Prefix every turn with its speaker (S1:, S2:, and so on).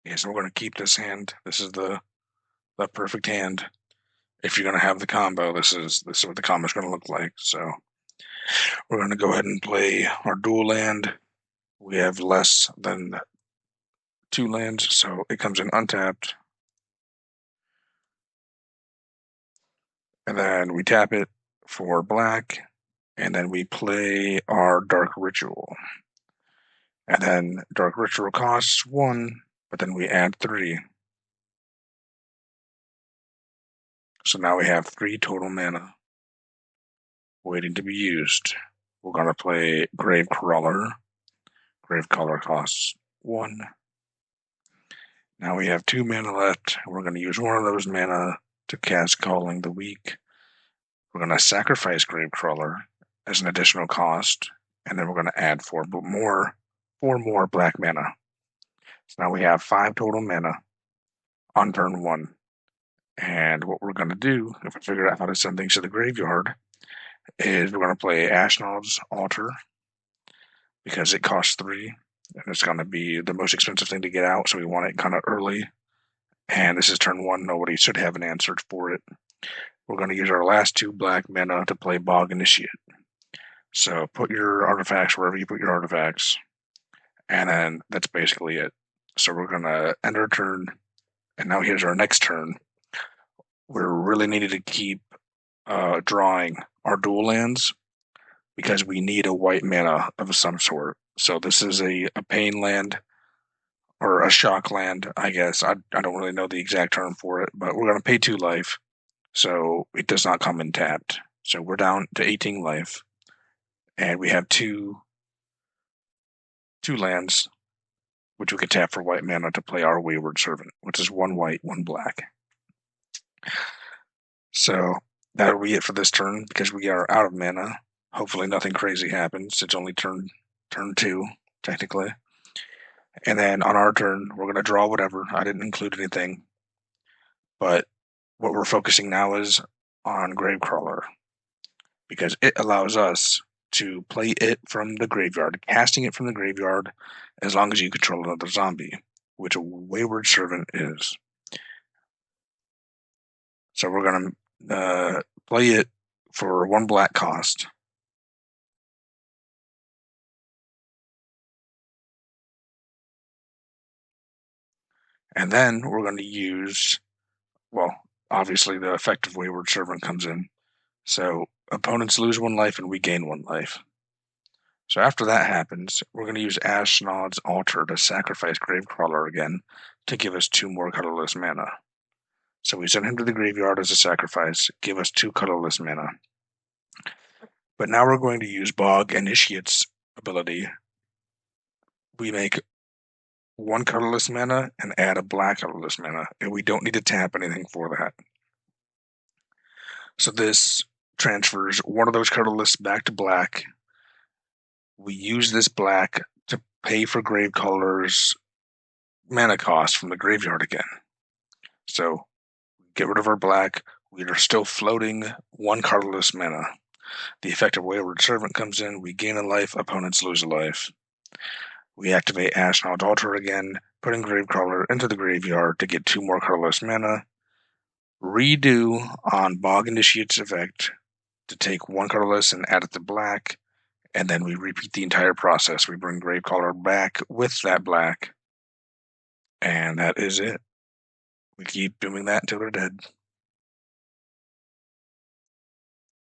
S1: Okay, so we're going to keep this hand. This is the perfect hand. If you're going to have the combo, this is what the combo is going to look like. So we're going to go ahead and play our dual land. We have less than 2 lands, so it comes in untapped. And then we tap it for black, and then we play our Dark Ritual. And then Dark Ritual costs 1, but then we add 3. So now we have 3 total mana waiting to be used. We're going to play Gravecrawler. Gravecrawler costs 1. Now we have 2 mana left. We're going to use one of those mana to cast Calling the Weak. We're going to sacrifice Gravecrawler as an additional cost, and then we're going to add 4 more black mana. So now we have 5 total mana on turn 1. And what we're going to do, if we figure out how to send things to the graveyard, is we're going to play Ashnod's Altar because it costs 3, and it's going to be the most expensive thing to get out, so we want it kind of early. And this is turn 1. Nobody should have an answer for it. We're going to use our last 2 black mana to play Bog Initiate. So put your artifacts wherever you put your artifacts, and then that's basically it. So we're going to end our turn, and now here's our next turn. We're really needed to keep drawing our dual lands because we need a white mana of some sort. So this is a pain land or a shock land, I guess. I don't really know the exact term for it, but we're going to pay 2 life, so it does not come in tapped. So we're down to 18 life, and we have two lands which we could tap for white mana to play our Wayward Servant, which is 1 white, 1 black. So that'll be it for this turn because we are out of mana. Hopefully nothing crazy happens. It's only turn 2, technically. And then on our turn, we're going to draw whatever. I didn't include anything. But what we're focusing now is on Gravecrawler because it allows us to play it from the graveyard, casting it from the graveyard as long as you control another zombie, which a Wayward Servant is. So we're going to play it for 1 black cost. And then we're going to use, well, obviously the effect of Wayward Servant comes in. So opponents lose 1 life and we gain 1 life. So after that happens, we're going to use Ashnod's Altar to sacrifice Gravecrawler again to give us 2 more colorless mana. So we send him to the graveyard as a sacrifice, give us 2 colorless mana. But now we're going to use Bog Initiate's ability. We make 1 colorless mana and add a black colorless mana, and we don't need to tap anything for that. So this transfers 1 of those colorless back to black. We use this black to pay for Gravecrawler's mana cost from the graveyard again. So get rid of our black. We are still floating 1 colorless mana. The effect of Wayward Servant comes in. We gain a life. Opponents lose a life. We activate Ashnod's Altar again, putting Gravecrawler into the graveyard to get 2 more colorless mana. Redo on Bog Initiate's effect to take 1 colorless and add it to black, and then we repeat the entire process. We bring Gravecrawler back with that black, and that is it. We keep doing that until they're dead.